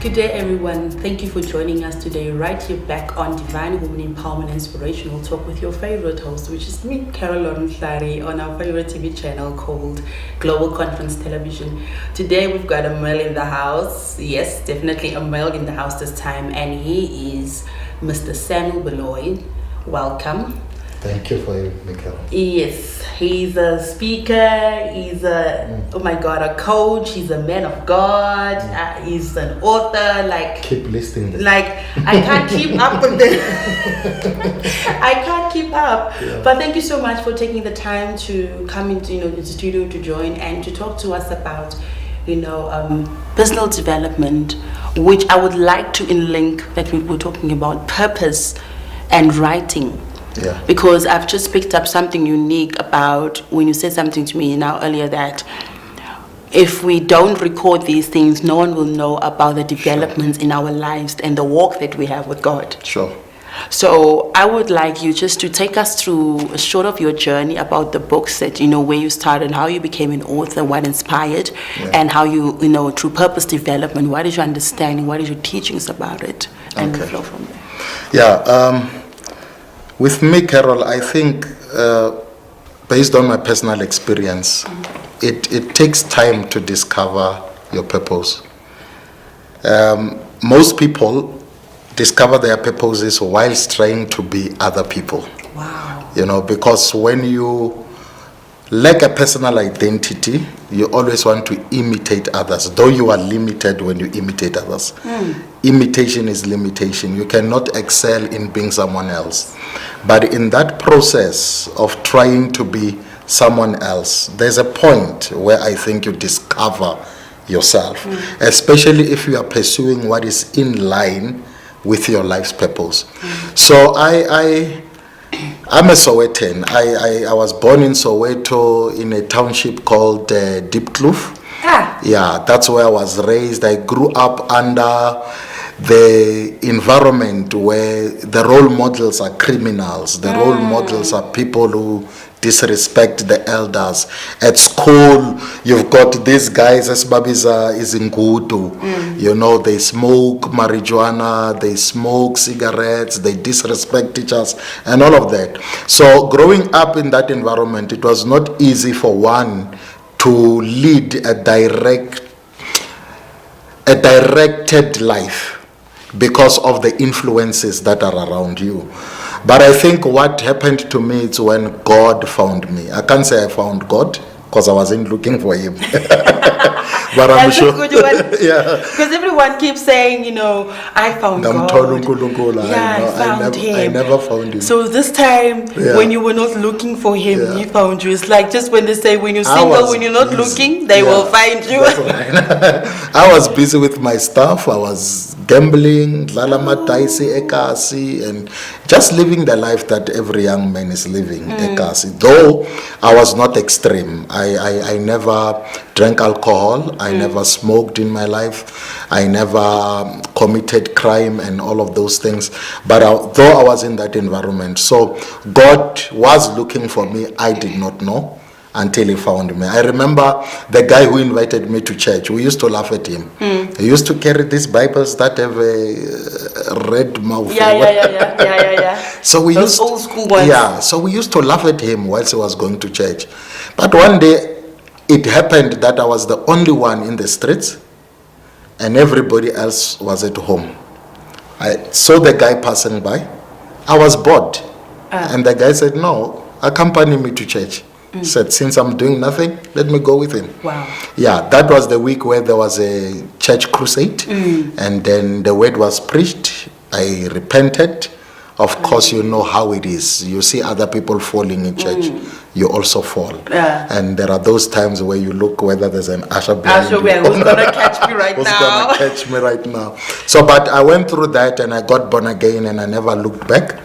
Good day, everyone. Thank you for joining us today, right here back on Divine Women Empowerment Inspirational Talk with your favorite host, which is me, Caroline Flari, on our favorite TV channel called Global Conference Television. Today, we've got a male in the house. Yes, definitely a male in the house this time, and he is Mr. Samuel Baloyi. Welcome. Thank you for having me, Carol. Yes, he's a speaker, he's a coach, he's a man of God, he's an author, keep listing. I can't keep up with it. I can't keep up. Yeah. But thank you so much for taking the time to come into the studio to join and to talk to us about personal development, which I would like to link that we were talking about purpose and writing. Yeah. Because I've just picked up something unique about when you said something to me now earlier that if we don't record these things, no one will know about the developments in our lives and the walk that we have with God. Sure. So I would like you just to take us through a short of your journey about the books that, where you started, how you became an author, what inspired, and how you, through purpose development, what is your understanding, what is your teachings about it, and we'll flow from there. Yeah. With me, Carol, I think based on my personal experience, it takes time to discover your purpose. Most people discover their purposes whilst trying to be other people. Wow. Because when you lack a personal identity, you always want to imitate others, though you are limited when you imitate others. Imitation is limitation. You cannot excel in being someone else. But in that process of trying to be someone else, there's a point where I think you discover yourself, especially if you are pursuing what is in line with your life's purpose. So I'm a Sowetan. I was born in Soweto in a township called Deep Kloof. Yeah, that's where I was raised. I grew up under the environment where the role models are criminals. The role models are people who disrespect the elders. At school, you've got these guys, as Babiza is in Ngutu. They smoke marijuana, they smoke cigarettes, they disrespect teachers, and all of that. So growing up in that environment, it was not easy for one to lead a directed life because of the influences that are around you. But I think what happened to me is when God found me. I can't say I found God because I wasn't looking for him. But I'm sure. That's a good one. Yeah. Because everyone keeps saying, I found God. I found him. I never found him. So this time, when you were not looking for him, he found you. It's like just when they say when you're single, when you're not looking, they will find you. That's right. I was busy with my stuff. I was gambling, Daisi, Ekasi, and just living the life that every young man is living, Ekasi. Though I was not extreme. I never drank alcohol. I never smoked in my life. I never committed crime and all of those things. But though I was in that environment, so God was looking for me. I did not know until he found me. I remember the guy who invited me to church. We used to laugh at him. He used to carry these Bibles that have a red mouth. Yeah. So we Those old school ones. Yeah, so we used to laugh at him whilst he was going to church. But one day, it happened that I was the only one in the streets and everybody else was at home. I saw the guy passing by. I was bored. And the guy said, no, accompany me to church. Said, since I'm doing nothing, let me go with him. Wow. Yeah, that was the week where there was a church crusade. And then the word was preached. I repented. Of course, you know how it is. You see other people falling in church, you also fall. Yeah. And there are those times where you look whether there's an usher behind you. Who's going to catch me right Who's now? Who's going to catch me right now? So, but I went through that and I got born again and I never looked back.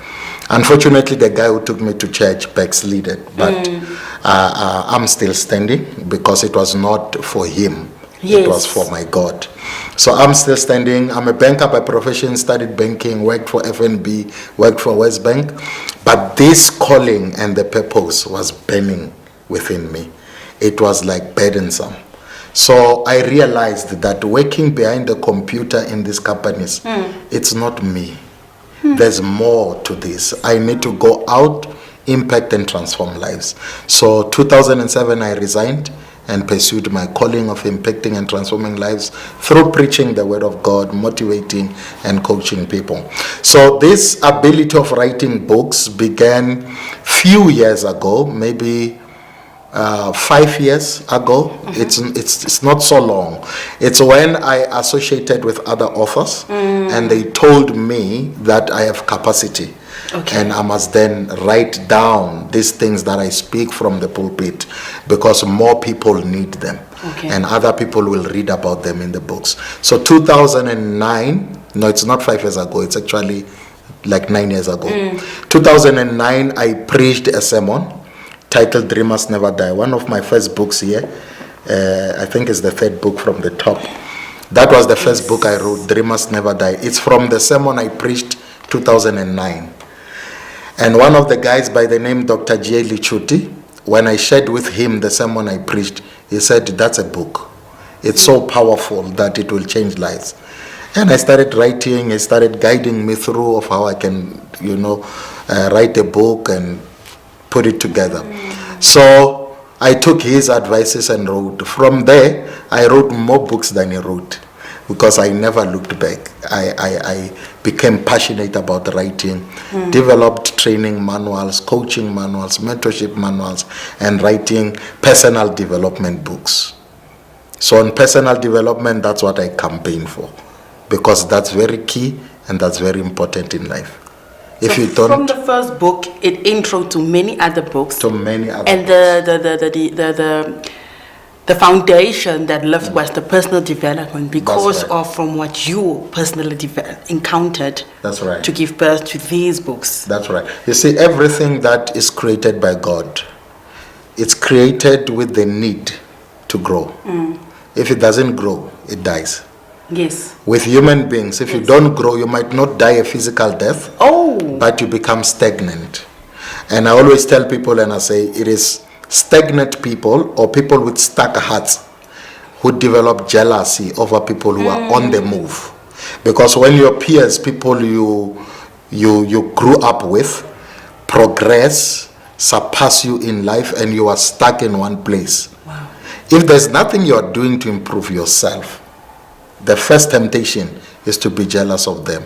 Unfortunately, the guy who took me to church backslided. But I'm still standing because it was not for him. Yes. It was for my God. So I'm still standing. I'm a banker by profession, studied banking, worked for FNB, worked for West Bank. But this calling and the purpose was burning within me. It was like burdensome. So I realized that working behind the computer in these companies, it's not me. There's more to this. I need to go out, impact and transform lives. So 2007 I resigned and pursued my calling of impacting and transforming lives through preaching the word of God, motivating and coaching people. So this ability of writing books began few years ago, maybe 5 years ago. It's not so long. It's when I associated with other authors and they told me that I have capacity. Okay. And I must then write down these things that I speak from the pulpit because more people need them. Okay. And other people will read about them in the books. So 2009, no, it's not 5 years ago, it's actually like 9 years ago. 2009, I preached a sermon titled Dreamers Never Die. One of my first books here, I think it's the third book from the top. That was the first book I wrote, Dreamers Never Die. It's from the sermon I preached 2009. And one of the guys by the name Dr. J. Lichuti, when I shared with him the sermon I preached, he said, that's a book. It's so powerful that it will change lives. And I started writing, he started guiding me through of how I can, write a book and put it together. So I took his advices and wrote. From there, I wrote more books than he wrote because I never looked back. I became passionate about writing, developed training manuals, coaching manuals, mentorship manuals, and writing personal development books. So in personal development, that's what I campaign for because that's very key and that's very important in life. If so you don't, from the first book, it intro to many other books. To many other and books. The foundation that left was the personal development because of from what you personally encountered. That's right. To give birth to these books. That's right. You see, everything that is created by God, it's created with the need to grow. If it doesn't grow, it dies. Yes. With human beings, if you don't grow, you might not die a physical death, but you become stagnant. And I always tell people, and I say, it is stagnant people or people with stuck hearts who develop jealousy over people who are on the move. Because when your peers, people you grew up with, progress, surpass you in life, and you are stuck in one place. Wow. If there's nothing you are doing to improve yourself, the first temptation is to be jealous of them.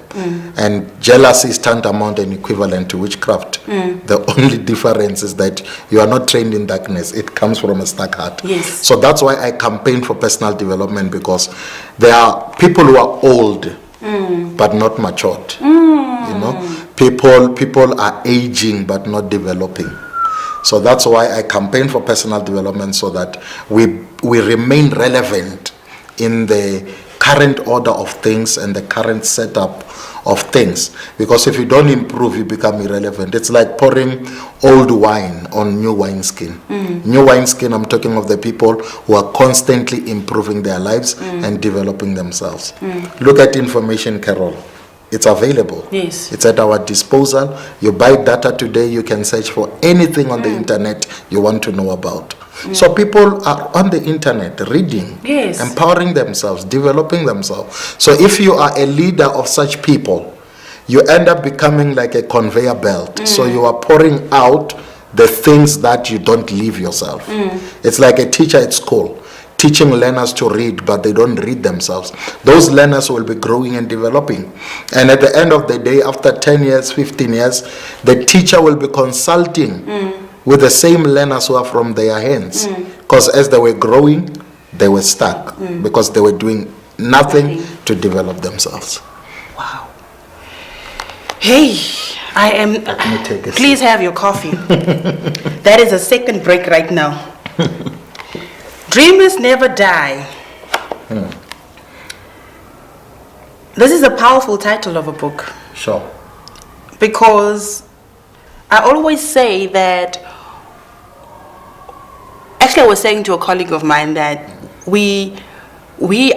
And jealousy is tantamount and equivalent to witchcraft. The only difference is that you are not trained in darkness. It comes from a stuck heart. Yes. So that's why I campaign for personal development, because there are people who are old but not matured. People are aging but not developing. So that's why I campaign for personal development, so that we remain relevant in the current order of things and the current setup of things. Because if you don't improve, you become irrelevant. It's like pouring old wine on new wineskin. New wineskin, I'm talking of the people who are constantly improving their lives and developing themselves. Look at Information Carol. It's available. Yes. It's at our disposal. You buy data today, you can search for anything on the internet you want to know about. So people are on the internet reading, empowering themselves, developing themselves. So if you are a leader of such people, you end up becoming like a conveyor belt. So you are pouring out the things that you don't live yourself. It's like a teacher at school teaching learners to read, but they don't read themselves. Those learners will be growing and developing. And at the end of the day, after 10 years, 15 years, the teacher will be consulting with the same learners who are from their hands. Because as they were growing, they were stuck because they were doing nothing to develop themselves. Wow. Hey, I am... Please have your coffee. That is a second break right now. Dreamers never die. This is a powerful title of a book. Sure. Because I always say that, actually I was saying to a colleague of mine that we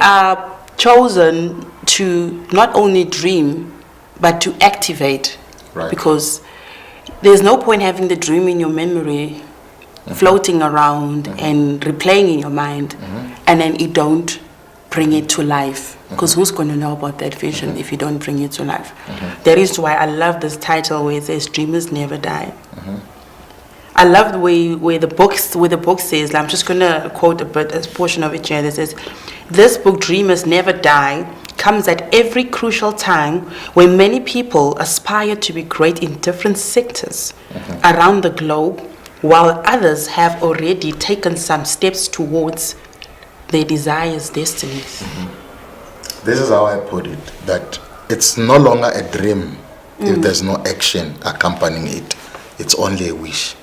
are chosen to not only dream, but to activate. Right. Because there's no point having the dream in your memory floating around and replaying in your mind, and then you don't bring it to life. Because who's going to know about that vision if you don't bring it to life? That is why I love this title where it says dreamers never die. I love the way where the book says, I'm just going to quote a portion of it here that says, this book, Dreamers Never Die, comes at every crucial time when many people aspire to be great in different sectors around the globe, while others have already taken some steps towards their desires, destinies. This is how I put it, that it's no longer a dream if there's no action accompanying it. It's only a wish.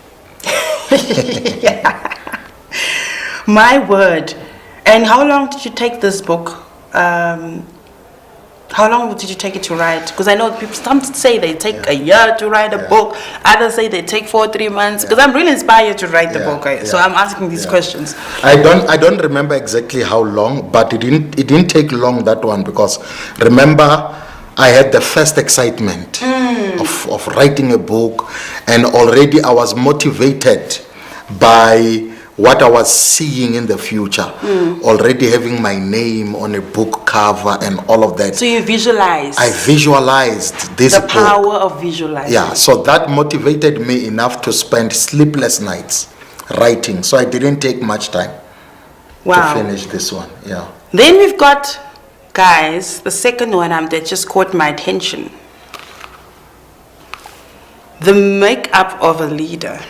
My word. And how long did you take this book? How long did you take it to write? Because I know people, some say they take a year to write a book. Others say they take 4 or 3 months. Because I'm really inspired to write the book. So I'm asking these questions. I don't remember exactly how long, but it didn't take long, that one, because remember I had the first excitement of writing a book, and already I was motivated by what I was seeing in the future, already having my name on a book cover and all of that. So you visualized. I visualized this the power of visualizing. Yeah, so that motivated me enough to spend sleepless nights writing. So I didn't take much time to finish this one. Yeah. Then we've got, guys, the second one that just caught my attention. The makeup of a leader.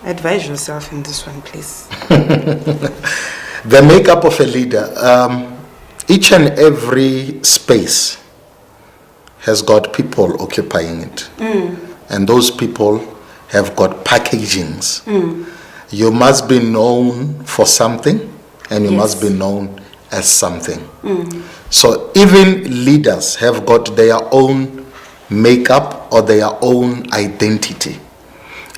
Advise yourself in this one, please. The makeup of a leader. Each and every space has got people occupying it. And those people have got packagings. You must be known for something, and you must be known as something. So even leaders have got their own makeup or their own identity.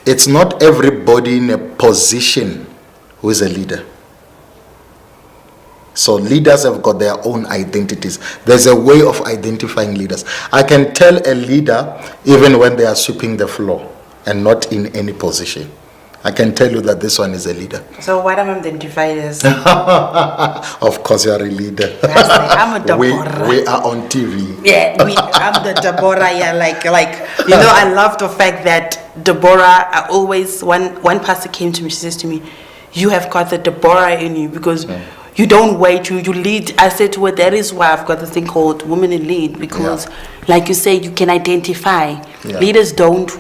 It's not everybody in a position who is a leader. So leaders have got their own identities. There's a way of identifying leaders. I can tell a leader even when they are sweeping the floor and not in any position. I can tell you that this one is a leader. So what am I identified as? Of course you are a leader. I'm a Deborah. We are on TV. Yeah, I'm the Deborah. Yeah, like you know, I love the fact that Deborah. I always one pastor came to me. She says to me, "You have got the Deborah in you because you don't wait. You lead." I said to her, "That is why I've got this thing called Women in Lead because, like you say, you can identify. Leaders don't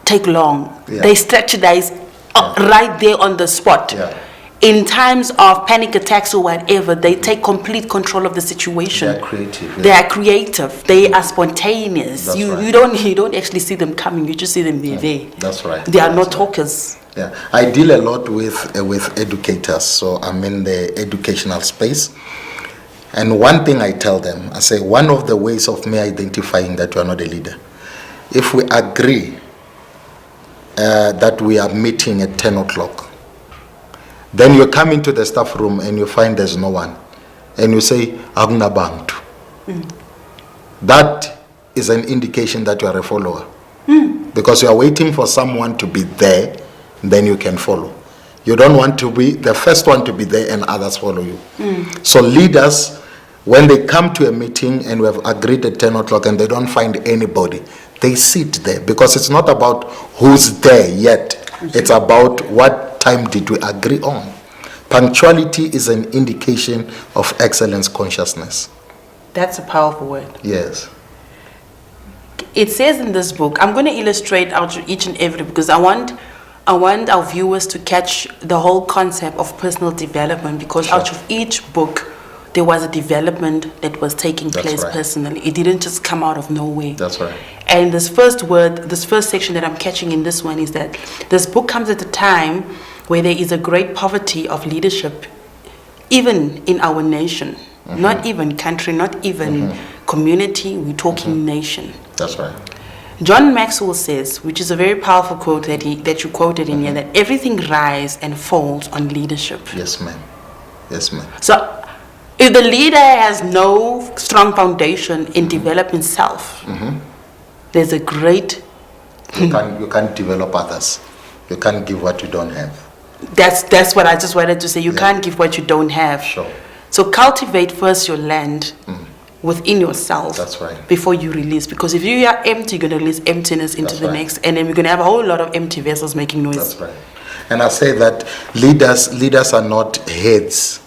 take long. They strategize right there on the spot. In times of panic attacks or whatever, they take complete control of the situation. They are creative. They are creative. They are spontaneous. That's You don't actually see them coming. You just see them there. That's right. They are not talkers. Yeah, I deal a lot with educators, so I'm in the educational space. And one thing I tell them, I say, one of the ways of me identifying that you are not a leader, if we agree that we are meeting at 10 o'clock, then you come into the staff room and you find there's no one, and you say, "Aguna bantu." That is an indication that you are a follower, because you are waiting for someone to be there, then you can follow. You don't want to be the first one to be there and others follow you. So leaders, when they come to a meeting and we have agreed at 10 o'clock and they don't find anybody, they sit there, because it's not about who's there yet. It's about what time did we agree on. Punctuality is an indication of excellence consciousness. That's a powerful word. Yes. It says in this book, I'm going to illustrate out each and every, because I want our viewers to catch the whole concept of personal development, because out of each book there was a development that was taking place personally. It didn't just come out of nowhere. That's right. And this first section that I'm catching in this one is that this book comes at a time where there is a great poverty of leadership, even in our nation. Not even country, not even community, we're talking nation. That's right. John Maxwell says, which is a very powerful quote that you quoted in here, that everything rises and falls on leadership. Yes, ma'am. Yes, ma'am. So if the leader has no strong foundation in developing self, there's a great... You can't develop others. You can't give what you don't have. That's what I just wanted to say. You Yeah. can't give what you don't have. Sure. So cultivate first your land within yourself. That's right. Before you release. Because if you are empty, you're going to release emptiness into That's the right. next. And then we're going to have a whole lot of empty vessels making noise. That's right. And I say that leaders are not heads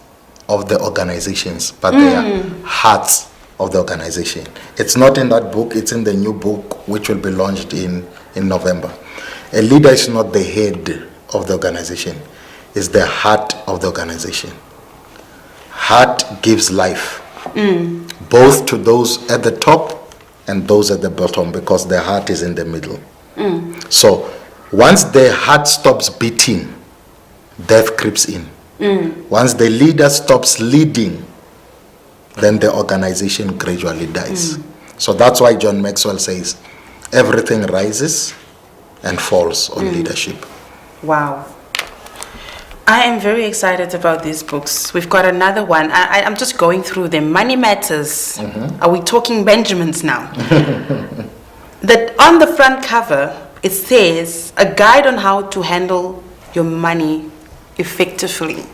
of the organizations, but they are hearts of the organization. It's not in that book, it's in the new book which will be launched in November. A leader is not the head of the organization, it's the heart of the organization. Heart gives life, both to those at the top and those at the bottom, because the heart is in the middle. So once the heart stops beating, death creeps in. Once the leader stops leading, then the organization gradually dies. So that's why John Maxwell says, everything rises and falls on leadership. Wow. I am very excited about these books. We've got another one. I'm just going through them. Money Matters. Are we talking Benjamins now? That on the front cover, it says, a guide on how to handle your money effectively.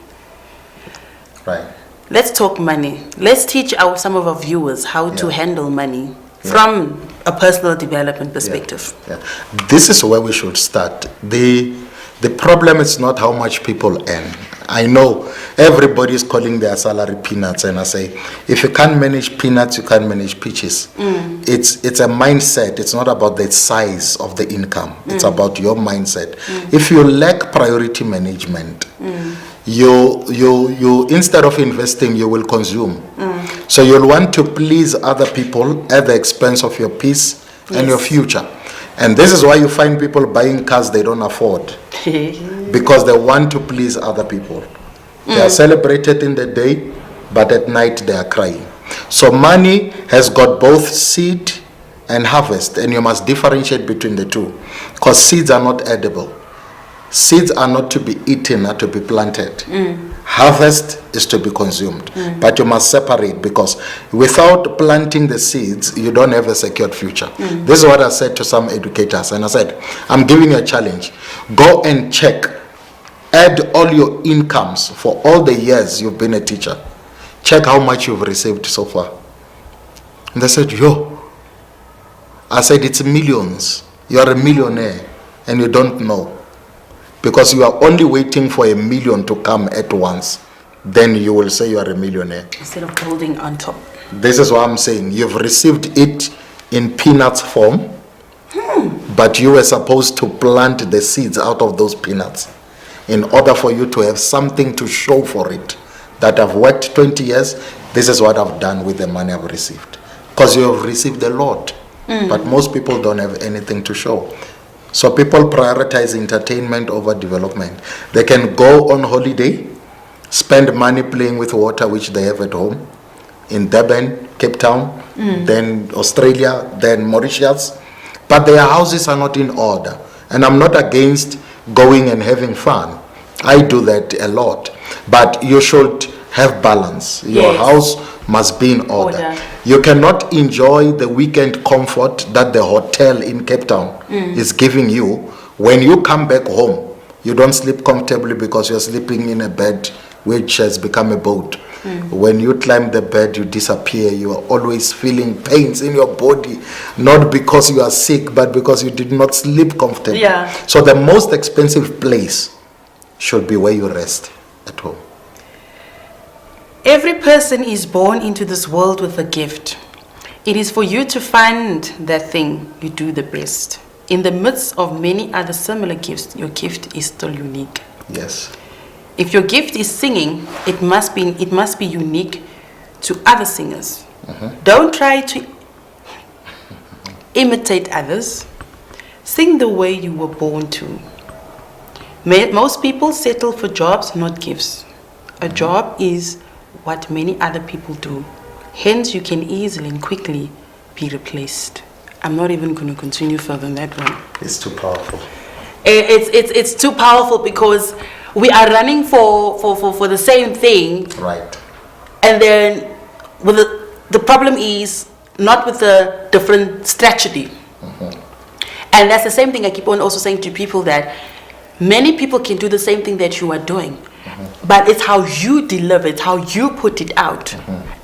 Right. Let's talk money. Let's teach some of our viewers how to handle money from a personal development perspective. Yeah. This is where we should start. The problem is not how much people earn. I know everybody is calling their salary peanuts, and I say, if you can't manage peanuts, you can't manage peaches. It's a mindset. It's not about the size of the income. It's about your mindset. If you lack priority management, you instead of investing, you will consume. So you'll want to please other people at the expense of your peace and your future. And this is why you find people buying cars they don't afford, because they want to please other people. They are celebrated in the day, but at night they are crying. So money has got both seed and harvest, and you must differentiate between the two, because seeds are not edible. Seeds are not to be eaten, are to be planted. Harvest is to be consumed. But you must separate, because without planting the seeds, you don't have a secured future. This is what I said to some educators. And I said, I'm giving you a challenge. Go and check. Add all your incomes for all the years you've been a teacher. Check how much you've received so far. And they said, yo. I said, it's millions. You are a millionaire and you don't know. Because you are only waiting for $1 million to come at once. Then you will say you are a millionaire. Instead of building on top. This is what I'm saying. You've received it in peanuts form, but you were supposed to plant the seeds out of those peanuts in order for you to have something to show for it. That I've worked 20 years, this is what I've done with the money I've received. Because you have received a lot, but most people don't have anything to show. So people prioritize entertainment over development. They can go on holiday, spend money playing with water, which they have at home, in Durban, Cape Town, then Australia, then Mauritius, but their houses are not in order. And I'm not against going and having fun. I do that a lot. But you should have balance. Your house must be in order. You cannot enjoy the weekend comfort that the hotel in Cape Town is giving you. When you come back home, you don't sleep comfortably because you're sleeping in a bed which has become a boat. When you climb the bed, you disappear. You are always feeling pains in your body, not because you are sick, but because you did not sleep comfortably. So the most expensive place should be where you rest, at home. Every person is born into this world with a gift. It is for you to find that thing you do the best. In the midst of many other similar gifts, your gift is still unique. Yes. If your gift is singing, it must be unique to other singers. Don't try to imitate others. Sing the way you were born to. Most people settle for jobs, not gifts. A job is what many other people do. Hence, you can easily and quickly be replaced. I'm not even going to continue further on that one. It's too powerful. It's too powerful because we are running for the same thing. Right. And then with the problem is not with a different strategy. And that's the same thing I keep on also saying to people, that Many people can do the same thing that you are doing, but it's how you deliver it, how you put it out.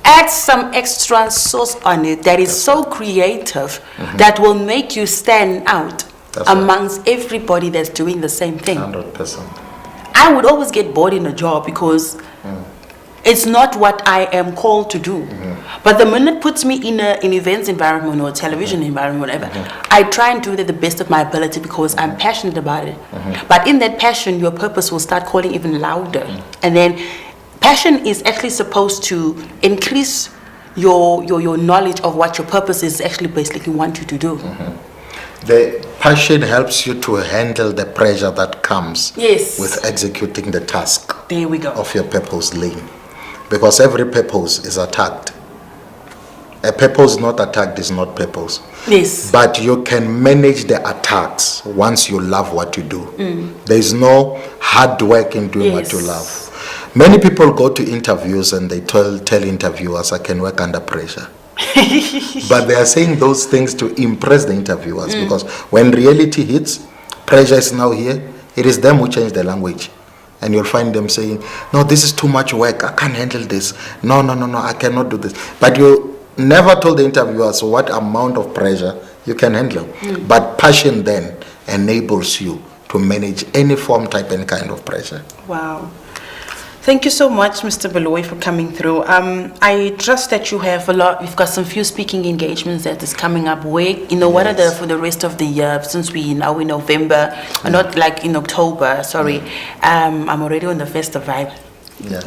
Add some extra sauce on it that is so creative that will make you stand out amongst everybody that's doing the same thing. 100%. I would always get bored in a job because it's not what I am called to do. But the minute it puts me in an events environment or television environment, whatever, I try and do it the best of my ability because I'm passionate about it. But in that passion, your purpose will start calling even louder. And then passion is actually supposed to increase your knowledge of what your purpose is actually basically want you to do. The passion helps you to handle the pressure that comes Yes. with executing the task There we go. of your purpose lane. Because every purpose is attacked. A purpose not attacked is not purpose. Yes. But you can manage the attacks once you love what you do. There is no hard work in doing what you Yes. love. Many people go to interviews and they tell interviewers, I can work under pressure. But they are saying those things to impress the interviewers because when reality hits, pressure is now here. It is them who change the language. And you'll find them saying, no, this is too much work. I can't handle this. No, I cannot do this. But you never told the interviewers what amount of pressure you can handle. But passion then enables you to manage any form, type, any kind of pressure. Wow. Thank you so much, Mr. Baloyi, for coming through. I trust that you have you've got some few speaking engagements that is coming up. Where, what are the for the rest of the year, since we now in November, not like in October, sorry. I'm already on the festive vibe. Yeah.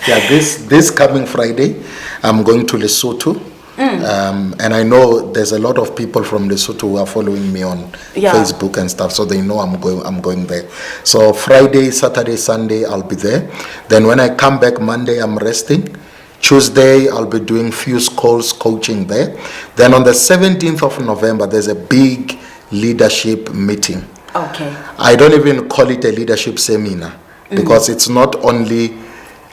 Yeah, this coming Friday, I'm going to Lesotho. And I know there's a lot of people from Lesotho who are following me on Facebook and stuff, so they know I'm going there. So Friday, Saturday, Sunday, I'll be there. Then when I come back Monday, I'm resting. Tuesday, I'll be doing few calls, coaching there. Then on the 17th of November, there's a big leadership meeting. Okay. I don't even call it a leadership seminar because it's not only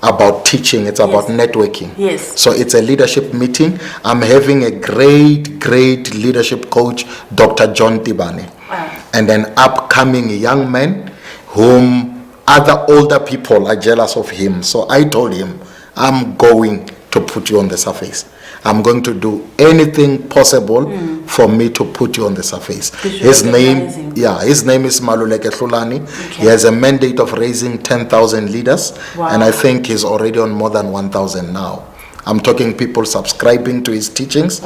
about teaching, it's about networking. Yes. So it's a leadership meeting. I'm having a great leadership coach, Dr. John Tibane. Wow. And an upcoming young man whom other older people are jealous of him. So I told him, I'm going to put you on the surface. I'm going to do anything possible for me to put you on the surface. His name is Maluleke Hlulani. Okay. He has a mandate of raising 10,000 leaders. Wow. And I think he's already on more than 1,000 now. I'm talking people subscribing to his teachings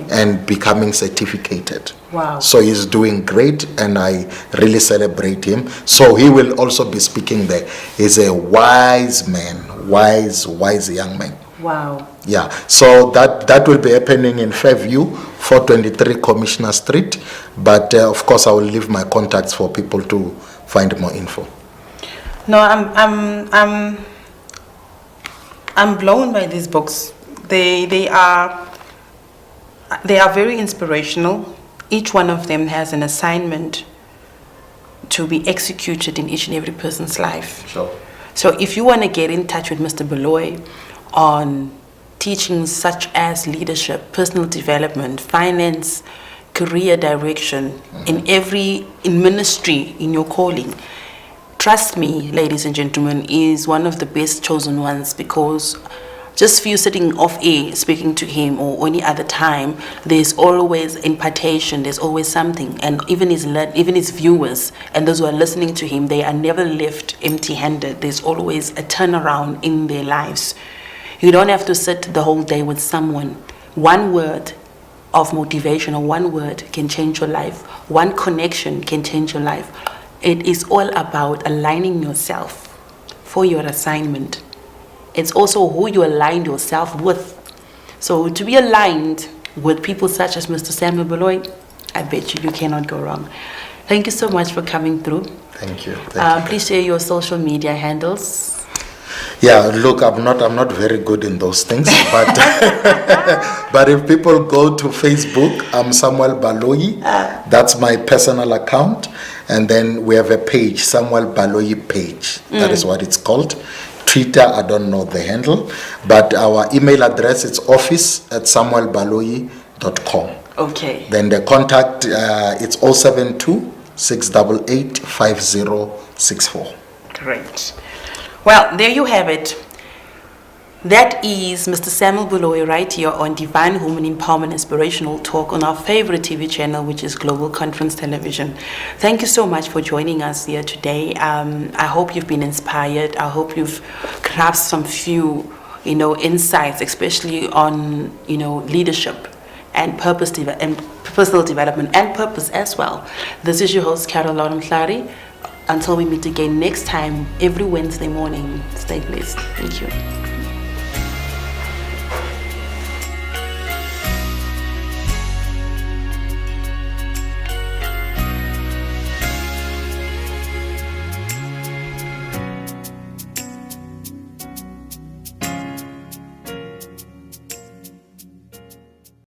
and becoming certificated. Wow. So he's doing great and I really celebrate him. So he will also be speaking there. He's a wise man, wise young man. Wow. Yeah, so that will be happening in Fairview, 423 Commissioner Street. But of course, I will leave my contacts for people to find more info. No, I'm blown by these books. They are very inspirational. Each one of them has an assignment to be executed in each and every person's life. Sure. So if you want to get in touch with Mr. Baloyi on teachings such as leadership, personal development, finance, career direction, in ministry, in your calling, trust me, ladies and gentlemen, is one of the best chosen ones, because just for you sitting off air speaking to him or any other time, there's always impartation, there's always something. And even his viewers and those who are listening to him, they are never left empty-handed. There's always a turnaround in their lives. You don't have to sit the whole day with someone. One word of motivation or one word can change your life. One connection can change your life. It is all about aligning yourself for your assignment. It's also who you aligned yourself with. So to be aligned with people such as Mr. Samuel Baloyi, I bet you cannot go wrong. Thank you so much for coming through. Thank you. Please share your social media handles. Yeah, look, I'm not very good in those things, but but if people go to Facebook, I'm Samuel Baloyi. That's my personal account, and then we have a page, Samuel Baloyi page. That is what it's called. Twitter, I don't know the handle, but our email address is office@samuelbaloyi.com. Okay. Then the contact, it's 072 688 5064. Great. Well, there you have it. That is Mr. Samuel Baloyi right here on Divine Women Empowerment Inspirational Talk on our favorite TV channel, which is Global Conference Television. Thank you so much for joining us here today. I hope you've been inspired. I hope you've grasped some few, insights, especially on, leadership and personal development and purpose as well. This is your host, Carol Mhlari. Until we meet again next time, every Wednesday morning, stay blessed. Thank you.